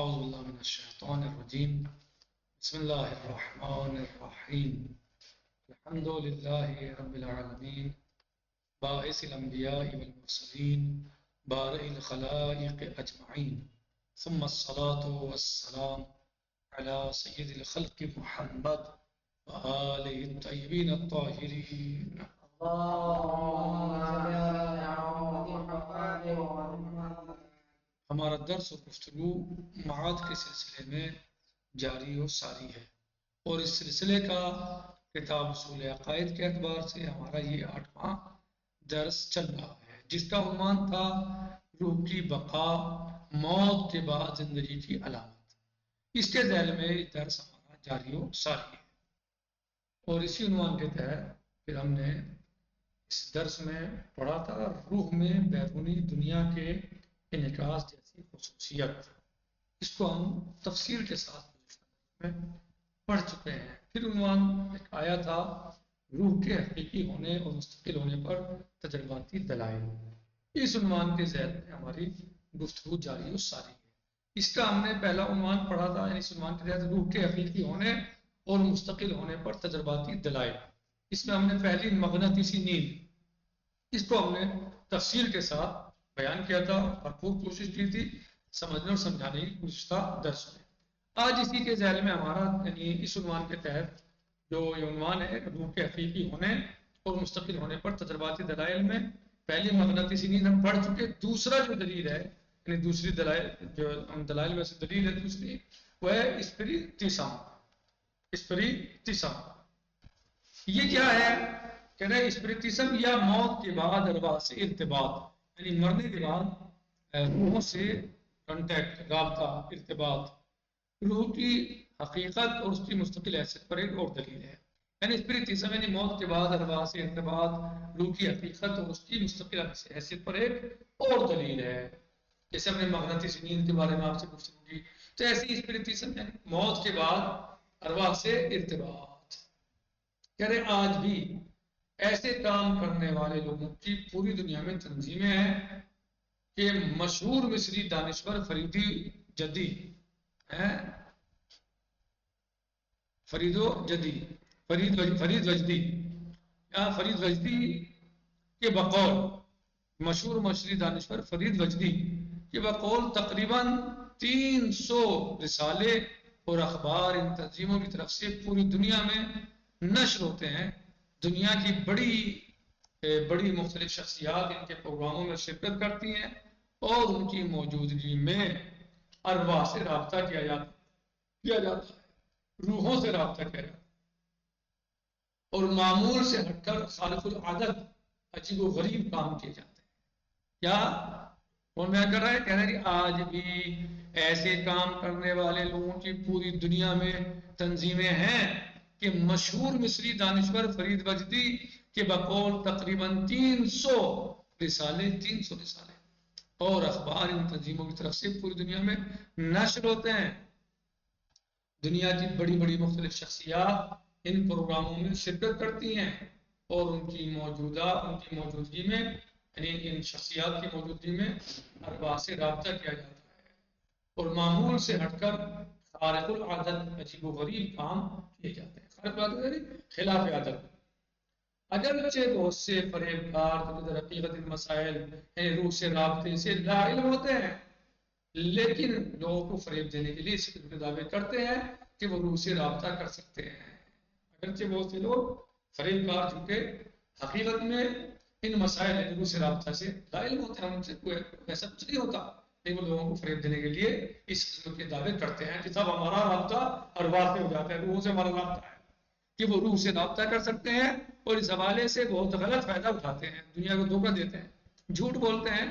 أعوذ بالله من الشيطان الرجيم بسم الله الرحمن الرحيم الحمد لله رب العالمين باعث الأنبياء والمرسلين بارئ الخلائق أجمعين ثم الصلاة والسلام على سيد الخلق محمد وآله الطيبين الطاهرين. ہمارا درس و گفتگو معاد کے سلسلے میں جاری و ساری ہے، اور اس سلسلے کا کتاب اصول عقائد کے اعتبار سے ہمارا یہ 8واں درس چل رہا ہے، جس کا عنوان تھا روح کی بقا، موت کے بعد زندگی کی علامت۔ اس کے ذیل میں درس ہمارا جاری و ساری ہے، اور اسی عنوان کے تحت پھر ہم نے اس درس میں پڑھا تھا روح میں بیرونی دنیا کے انعکاس جیسی خصوصیت۔ اس کو ہم تفصیل کے ساتھ میں پڑھ چکے ہیں۔ پھر عنوان ایک آیا تھا روح کے حقیقی ہونے اور مستقل ہونے پر تجرباتی دلائل۔ اس عنوان کے ذیل میں ہماری گفتگو جاری و ساری ہے۔ اس کا ہم نے پہلا عنوان پڑھا تھا، اس عنوان کے تحت روح کے حقیقی ہونے اور مستقل ہونے پر تجرباتی دلائل۔ اس میں ہم نے پہلی مغناطیسی نیند، اس کو ہم نے تفصیل کے ساتھ بیان کیا تھا اور خوب کوشش کی تھی سمجھنے اور سمجھانے کی گزشتہ درس میں۔ آج اسی کے ذیل میں ہمارا یعنی اس عنوان کے تحت جو یہ عنوان ہے روح کے حقیقی ہونے اور مستقل ہونے پر تجرباتی دلائل میں پہلی مغناطیسی نیند ہم پڑھ چکے۔ دوسرا جو دلیل ہے یعنی دوسری دلائل جو دلائل میں سے دلیل ہے دوسری، وہ ہے اسپریتیسم۔ یہ کیا ہے؟ کہہ رہے اسپریتیسم یا موت کے بعد ارواح سے ارتباط، یعنی مرنے کے بعد روحوں سے کانٹیکٹ، رابطہ، ارتباط، روح کی حقیقت اور اس کی مستقل حیثیت پر ایک اور دلیل ہے۔ یعنی اسپریتیسم یعنی موت کے بعد ارواح سے ارتباط، روح کی حقیقت اور اس کی مستقل حیثیت پر ایک اور دلیل ہے۔ جیسے ہم نے مغناطیسی نیند کے بارے میں آپ سے گفتگو کی، تو ایسی اسپریتیسم یعنی موت کے بعد ارواح سے ارتباط۔ کہہ رہے آج بھی ایسے کام کرنے والے لوگوں کی پوری دنیا میں تنظیمیں ہیں کہ مشہور مصری دانشور فرید وجدی کے بقول، مشہور مصری دانشور فرید وجدی کے بقول تقریباً 300 رسالے اور اخبار ان تنظیموں کی طرف سے پوری دنیا میں نشر ہوتے ہیں۔ دنیا کی بڑی مختلف شخصیات ان کے پروگراموں میں شرکت کرتی ہیں اور ان کی موجودگی میں ارواح سے رابطہ کیا جاتا ہے، روحوں سے رابطہ کیا جاتا ہے، اور معمول سے ہٹ کر خارق العادت عجیب و غریب کام کیے جاتے ہیں۔ کیا کون بیان کر رہا ہے؟ کہہ رہے ہیں کہ آج بھی ایسے کام کرنے والے لوگوں کی پوری دنیا میں تنظیمیں ہیں کہ مشہور مصری دانشور فرید وجدی کے بقول تقریباً 300 رسالے اور اخبار ان تنظیموں کی طرف سے پوری دنیا میں نشر ہوتے ہیں۔ دنیا کی بڑی بڑی مختلف شخصیات ان پروگراموں میں شرکت کرتی ہیں اور ان کی موجودگی میں یعنی ان شخصیات کی موجودگی میں ارواح سے رابطہ کیا جاتا ہے اور معمول سے ہٹ کر خارق العادت عجیب و غریب کام کیے جاتے ہیں۔ خارق العادت یعنی خلاف عادت۔ اگرچہ بہت سے فریبکار حقیقت مسائل یعنی روح سے رابطے سے لا علم ہوتے ہیں، لیکن لوگوں کو فریب دینے کے لیے اس قسم کے دعوے کرتے ہیں کہ وہ روح سے رابطہ کر سکتے ہیں۔ اگرچہ بہت سے لوگ فریبکار جھوٹے حقیقت میں ان مسائل روح سے رابطہ سے لا علم ہوتے ہیں، ان سے کوئی ایسا کچھ نہیں ہوتا، لیکن وہ لوگوں کو فریب دینے کے لیے اس قسم کے دعوے کرتے ہیں کہ صاحب ہمارا رابطہ ارواح سے ہو جاتا ہے، روحوں سے ہمارا رابطہ ہے، کہ وہ روح سے رابطہ کر سکتے ہیں، اور اس حوالے سے بہت غلط فائدہ اٹھاتے ہیں، دنیا کو دھوکہ دیتے ہیں، جھوٹ بولتے ہیں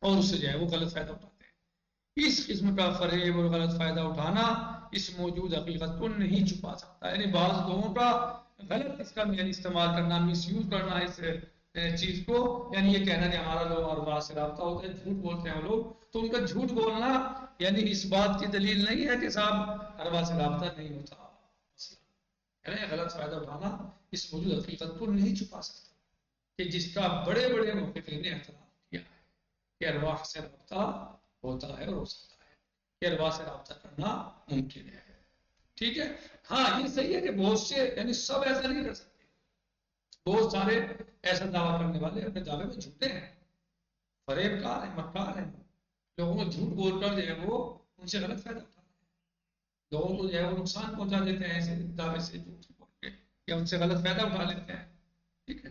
اور اس سے جو ہے وہ غلط فائدہ اٹھاتے ہیں۔ اس قسم کا فریب اور غلط فائدہ اٹھانا اس موجود حقیقت کو نہیں چھپا سکتا، یعنی بعض لوگوں کا غلط اس کا یعنی استعمال کرنا، مس یوز کرنا اس چیز کو، یعنی یہ کہنا کہ ہمارا لوگ ارواح سے رابطہ ہوتا ہے، جھوٹ بولتے ہیں وہ لوگ، تو ان کا جھوٹ بولنا یعنی اس بات کی دلیل نہیں ہے کہ صاحب ارواح سے رابطہ نہیں ہوتا، یعنی غلط فائدہ اٹھانا اس موجود حقیقت کو نہیں چھپا سکتا کہ جس کا بڑے بڑے محققین نے اعتراف کیا ہے کہ ارواح سے رابطہ ہوتا ہے اور ہو سکتا ہے۔ کہ ارواح سے رابطہ کرنا ممکن ہے. ٹھیک ہے. ہاں یہ صحیح ہے کہ بہت سے یعنی سب ایسا نہیں کر سکتے. بہت سارے ایسا دعویٰ کرنے والے اپنے دعوے میں جھوٹے ہیں، فریب کار ہیں، مکار ہیں. لوگوں کو جھوٹ بول کر جو ہے وہ ان سے غلط فائدہ اٹھاتے ہیں، لوگوں کو جو ہے وہ نقصان پہنچا دیتے ہیں ایسے دعوے سے جھوٹ بول کے، یا ان سے غلط فائدہ اٹھا لیتے ہیں. ٹھیک ہے.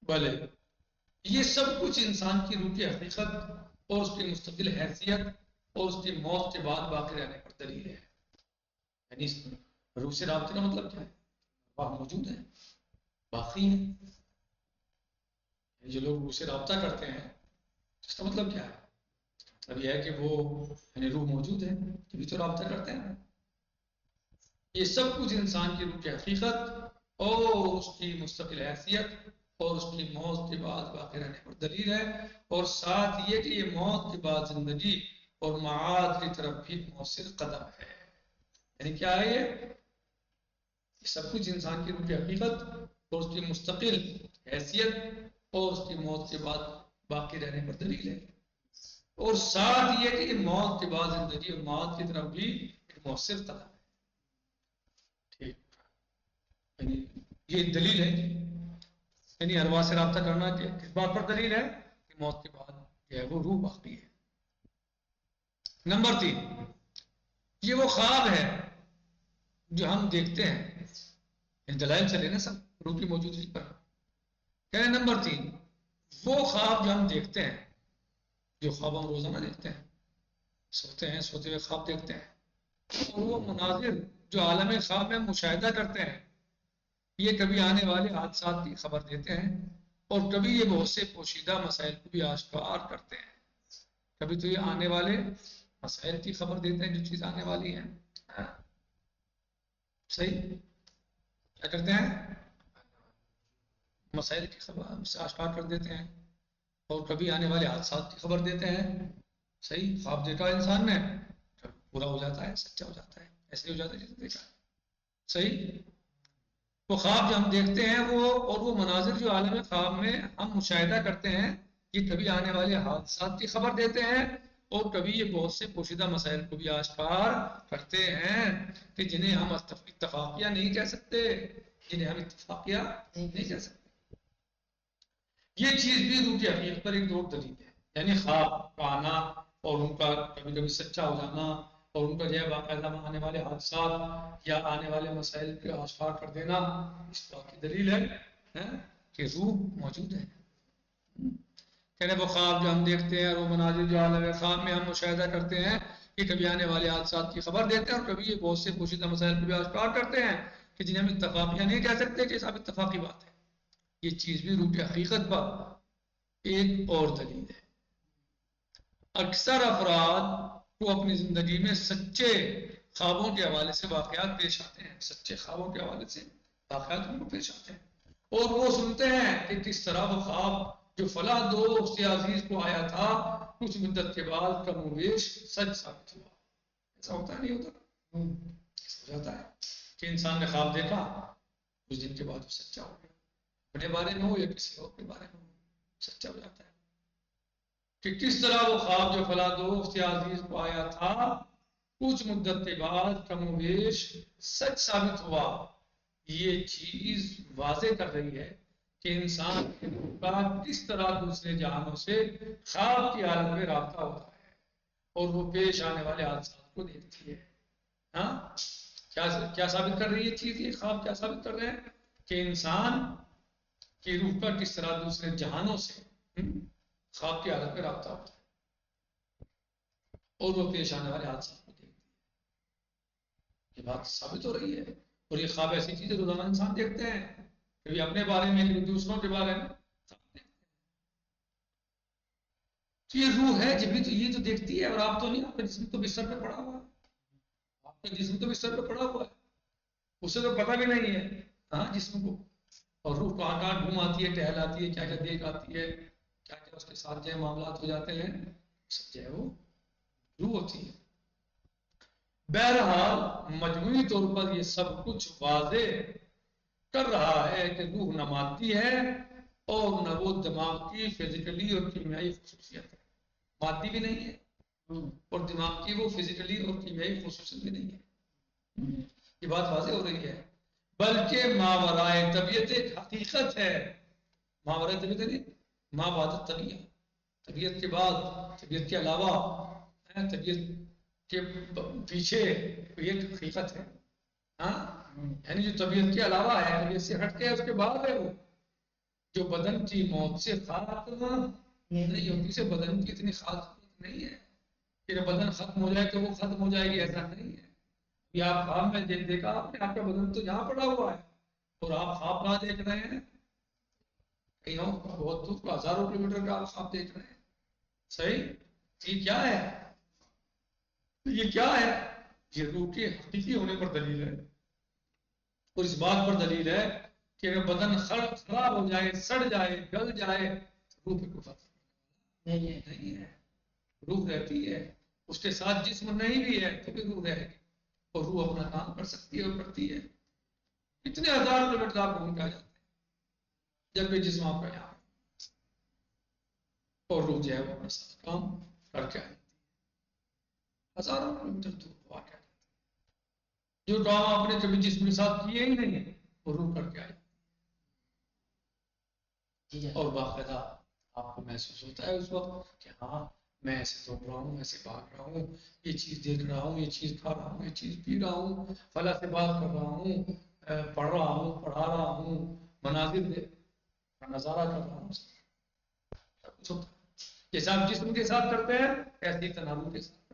بھلے یہ سب کچھ انسان کی روح کی حقیقت اور اس کی مستقل حیثیت اور اس کی موت کے بعد باقی رہنے پر دلیل ہے. یعنی روح سے رابطے کا مطلب کیا ہے؟ وہاں موجود ہے، باقی ہے. جو لوگ روح سے رابطہ کرتے ہیں اس کا مطلب کیا ہے؟ مطلب یہ ہے کہ وہ یعنی روح موجود ہے تبھی تو رابطہ کرتے ہیں. یہ سب کچھ انسان کی روح کی حقیقت اور اس کی مستقل حیثیت اور اس کی موت کے بعد باقی رہنے پر دلیل ہے، اور ساتھ یہ کہ یہ موت کے بعد زندگی اور معاد کی طرف بھی مؤثر قدم ہے. یعنی کیا ہے یہ سب کچھ انسان کی روح کی حقیقت اور اس کی مستقل حیثیت اور اس کی موت کے بعد باقی رہنے پر دلیل ہے، اور ساتھ یہ کہ یہ موت کے بعد زندگی اور معاد کی طرف بھی ایک مؤثر قدم ہے. ٹھیک. یعنی یہ دلیل ہے، یعنی ارواح سے رابطہ کرنا کہ کس بات پر دلیل ہے کہ موت کے بعد جو ہے وہ روح باقی ہے. نمبر 3، یہ وہ خواب ہے جو ہم دیکھتے ہیں. ان دلائل چلے نا سب روح کی موجودگی پر. کہنے نمبر 3، وہ خواب جو ہم دیکھتے ہیں، جو خواب ہم روزانہ دیکھتے ہیں، سوتے ہیں، سوتے ہوئے خواب دیکھتے ہیں، اور وہ مناظر جو عالم خواب میں مشاہدہ کرتے ہیں، یہ کبھی آنے والے حادثات کی خبر دیتے ہیں اور کبھی یہ بہت سے پوشیدہ مسائل کو بھی آشکار کرتے ہیں. کبھی تو یہ آنے والے مسائل کی خبر دیتے ہیں، جو چیز آنے والی ہیں. صحیح. کیا کرتے ہیں؟ مسائل کی خبر سے آشکار کر دیتے ہیں اور کبھی آنے والے حادثات کی خبر دیتے ہیں. صحیح. خواب دیکھا انسان نے پورا ہو جاتا ہے، سچا ہو جاتا ہے، ایسے ہی ہو جاتا ہے جیسے دیکھا. صحیح. وہ خواب جو ہم دیکھتے ہیں وہ اور وہ مناظر جو عالم خواب میں ہم مشاہدہ کرتے ہیں، یہ کبھی آنے والے حادثات کی خبر دیتے ہیں اور کبھی یہ بہت سے پوشیدہ مسائل کو بھی آشکار کرتے ہیں کہ جنہیں ہم اتفاقیہ نہیں کہہ سکتے، جنہیں ہم اتفاقیہ نہیں کہہ سکتے. یہ چیز بھی روح کی حقیقت پر ایک دور دلیل ہے. یعنی خواب کا آنا اور ان کا کبھی کبھی سچا ہو جانا اور ان کا جو ہے باقاعدہ آنے والے حادثات یا آنے والے مسائل کے آشکار کر دینا، اس بات کی دلیل ہے کہ روح موجود ہے. کہنے وہ خواب جو ہم دیکھتے ہیں اور وہ مناظر جو عالم خواب میں ہم مشاہدہ کرتے ہیں، یہ کبھی آنے والے حادثات کی خبر دیتے ہیں اور کبھی یہ بہت سے پوشیدہ مسائل کو بھی آشکار کرتے ہیں کہ جنہیں ہم اتفاقیہ نہیں کہہ سکتے کہ صاحب اتفاقی بات ہے. یہ چیز بھی روح کی حقیقت پر ایک اور دلیل ہے. اکثر افراد کو اپنی زندگی میں سچے خوابوں کے حوالے سے واقعات پیش آتے ہیں، سچے خوابوں کے حوالے سے واقعات ان کو پیش آتے ہیں، اور وہ سنتے ہیں کہ کس طرح وہ خواب جو فلاں دوست یا عزیز کو آیا تھا کچھ مدت کے بعد کم و بیش سچ ثابت ہوا. ایسا ہوتا ہے نہیں ہوتا؟ ایسا ہو جاتا ہے کہ انسان نے خواب دیکھا، کچھ دن کے بعد وہ سچا ہو گیا، اپنے بارے میں ہو یا کسی اور کے بارے میں ہو، سچا ہو جاتا ہے. کہ کس طرح وہ خواب جو فلاں دوست یا عزیز کو آیا تھا کچھ مدت کے بعد کم و بیش سچ ثابت ہوا. یہ چیز واضح کر رہی ہے کہ انسان کا کس طرح دوسرے جہانوں سے خواب کی حالت میں رابطہ ہوتا ہے اور وہ پیش آنے والے حادثات کو دیکھتی ہے. ہاں کیا ثابت کر رہی ہے چیز؟ یہ خواب کیا ثابت کر رہے ہیں کہ انسان کی روح کا کس طرح دوسرے جہانوں سے خواب کی حالت میں رابطہ ہوتا ہے اور وہ پیش آنے والے حادثات کو دیکھتی ہے. یہ بات ثابت ہو رہی ہے. اور یہ خواب ایسی چیزیں روزانہ انسان دیکھتے ہیں، کبھی اپنے بارے میں کبھی دوسروں کے بارے میں. تو یہ روح ہے جبھی تو یہ تو دیکھتی ہے، اور آپ تو نہیں، آپ کا جسم تو بستر پہ پڑا ہوا ہے، آپ کا جسم تو بستر پہ پڑا ہوا ہے، اسے تو پتہ بھی نہیں ہے ہاں جسم کو. اور روح کہاں کہاں گھوم آتی ہے، ٹہل آتی ہے، کیا کیا دیکھ آتی ہے، کیا کیا اس کے ساتھ جو ہے معاملات ہو جاتے ہیں، سب جو ہے وہ روح ہوتی ہے. بہرحال مجموعی طور پر یہ سب کچھ واضح کر رہا ہے کہ روح نہ مادی ہے اور نہ وہ دماغ کی فزیکلی اور کیمیائی خصوصیت ہے. مادی بھی نہیں ہے اور دماغ کی وہ فزیکلی اور کیمیائی خصوصیت بھی نہیں ہے. یہ بات واضح ہو رہی ہے. بلکہ ماورائے طبیعت ایک حقیقت ہے. ماورائے طبیعت نہیں، ما بعد طبیعت، طبیعت کے بعد، طبیعت کے علاوہ، طبیعت کے پیچھے ایک حقیقت ہے. ہاں یعنی جو طبیعت کے علاوہ ہے، طبیعت سے ہٹ کے اس کے بعد ہے، وہ جو بدن کی موت سے ختم نہیں ہوتی. اسے بدن کی اتنی خاص نہیں ہے کہ بدن ختم ہو جائے تو وہ ختم ہو جائے گی، ایسا نہیں ہے. یہ آپ خواب میں دیکھا آپ نے، آپ کا بدن تو یہاں پڑا ہوا ہے اور آپ خواب نہ دیکھ رہے ہیں کہیں بہت دور ہزاروں کلو میٹر کا آپ خواب دیکھ رہے ہیں. صحیح. یہ کیا ہے؟ یہ کیا ہے؟ یہ روح کے حقیقی ہونے پر دلیل ہے، اور اس بات پر دلیل ہے کہ اگر بدن خراب ہو جائے، سڑ جائے، گل جائے، روح پہ کوئی فرق نہیں ہے. روح رہتی ہے، اس کے ساتھ جسم نہیں بھی ہے تو بھی روح رہے گی، اور روح اپنا کام کر سکتی ہے اور کرتی ہے. اتنے ہزار کلو میٹر آپ گھوم کے آ جاتے ہیں جبکہ جسم آپ کا یہاں، اور روح جو ہے وہ اپنا ساتھ کام کر کے آئی. ہزاروں کلو میٹر دور ہوا کیا جو کام آپ نے کبھی جسم کے ساتھ کیے ہی نہیں وہ روح کر کے آئی. اور باقاعدہ آپ کو محسوس ہوتا ہے اس وقت کہ ہاں میں ایسے دوڑ رہا ہوں، ایسے بھاگ رہا ہوں، یہ چیز دیکھ رہا ہوں، یہ چیز کھا رہا ہوں، یہ چیز پی رہا ہوں، فلاں سے بات کر رہا ہوں، پڑھ رہا ہوں، پڑھا رہا ہوں، مناظر کا نظارہ کر رہا ہوں. سب کچھ ہوتا ہے. جیسے آپ جسم کے ساتھ کرتے ہیں ایسے ہی تناظر کے ساتھ.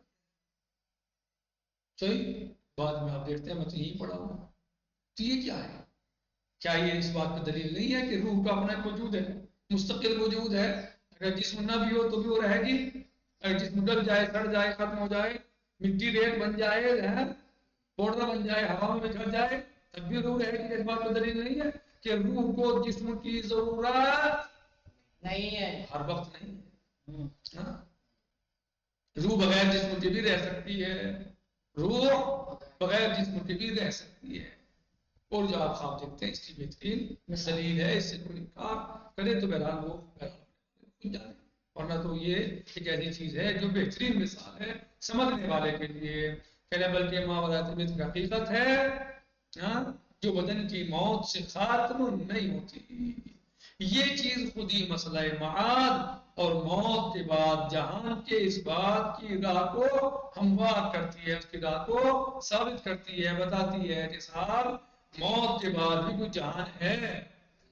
صحیح. بعد میں آپ دیکھتے ہیں میں تو یہی پڑھا ہوں. تو یہ کیا ہے؟ کیا یہ اس بات کی دلیل نہیں ہے کہ روح کا اپنا ایک وجود ہے، مستقل وجود ہے؟ اگر جسم نہ بھی ہو تو بھی وہ رہے گی. اگر جسم گل جائے، سڑ جائے، ختم ہو جائے، مٹی ریت بن جائے، پوڑا بن جائے، ہوا میں بچھڑ جائے، تب بھی روح رہے گی. اس بات کی دلیل نہیں ہے کہ روح کو جسم کی ضرورت نہیں ہے، ہر وقت نہیں ہے. روح بغیر جسم کے بھی رہ سکتی ہے، روح بغیر جسم کے بھی رہ سکتی ہے. اور جو آپ خواب دیکھتے ہیں اس کی بہترین دلیل ہے. اس سے کوئی انکار کرے تو بہرحال وہ کھل جائے، ورنہ تو یہ ایک ایسی چیز ہے جو بہترین مثال ہے سمجھنے والے کے لیے. کہنا بلکہ ماورائے طبیعت کی حقیقت ہے جو بدن کی موت سے ختم نہیں ہوتی. یہ چیز خود ہی مسئلہ معاد اور موت کے بعد جہان کے اس بات کی راہ کو ہموار کرتی ہے، اس کی راہ کو ثابت کرتی ہے، بتاتی ہے کہ صاحب موت کے بعد بھی کوئی جہان ہے،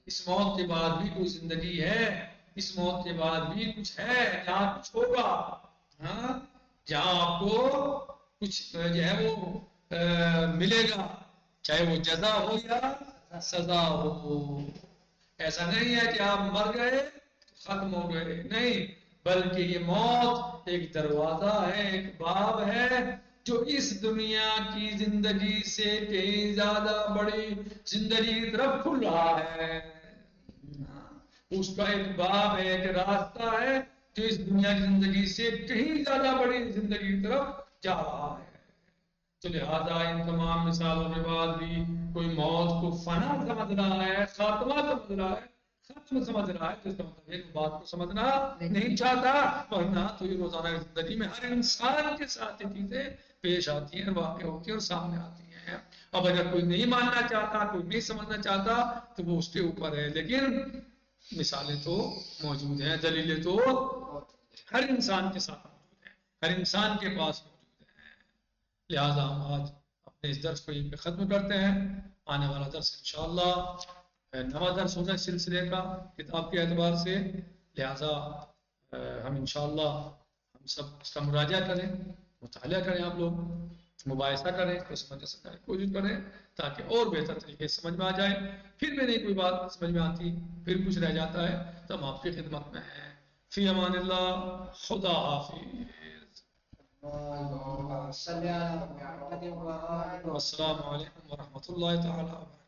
اس موت کے بعد بھی کوئی زندگی ہے، اس موت کے بعد بھی کچھ ہے، جہاں کچھ ہوگا، جہاں آپ کو کچھ جو ہے وہ ملے گا، چاہے وہ جزا ہو یا سزا ہو. ایسا نہیں ہے کہ آپ مر گئے ختم ہو گئے، نہیں، بلکہ یہ موت ایک دروازہ ہے، ایک باب ہے جو اس دنیا کی زندگی سے کہیں زیادہ بڑی زندگی کی طرف کھل رہا ہے. اس کا ایک باب ہے، ایک راستہ ہے جو اس دنیا کی زندگی سے کہیں زیادہ بڑی زندگی کی طرف جا رہا ہے. تو لہذا ان تمام مثالوں کے بعد بھی کوئی موت کو فنا سمجھ رہا ہے، خاتمہ سمجھ رہا ہے، ختم سمجھ رہا ہے، تو اس کا مطلب ایک بات کو سمجھنا نہیں چاہتا. ورنہ تو یہ روزانہ زندگی میں ہر انسان کے ساتھ یہ چیزیں پیش آتی ہیں، واقع ہوتی ہیں اور سامنے آتی ہیں. اب اگر کوئی نہیں ماننا چاہتا، کوئی نہیں سمجھنا چاہتا تو وہ اس کے اوپر ہے، لیکن مثالیں تو موجود ہیں، دلیلیں تو ہر انسان کے ساتھ موجود ہیں، ہر انسان کے پاس موجود ہیں. لہذا ہم آج اپنے اس درس کو یہیں پہ ختم کرتے ہیں. آنے والا درس انشاءاللہ نواں درس ہوگا اس سلسلے کا کتاب کے اعتبار سے. لہذا ہم انشاءاللہ ہم سب اس کا مراجعہ کریں، مطالعہ کریں، آپ لوگ مباحثہ کریں، کو سمجھنے کی کوشش کریں تاکہ اور بہتر طریقے سے سمجھ میں آ جائے. پھر بھی نہیں کوئی بات سمجھ میں آتی، پھر کچھ رہ جاتا ہے تو ہم آپ کی خدمت میں ہیں. فی امان اللہ. خدا حافظ. السلام علیکم ورحمۃ اللہ تعالی وبرکاتہ.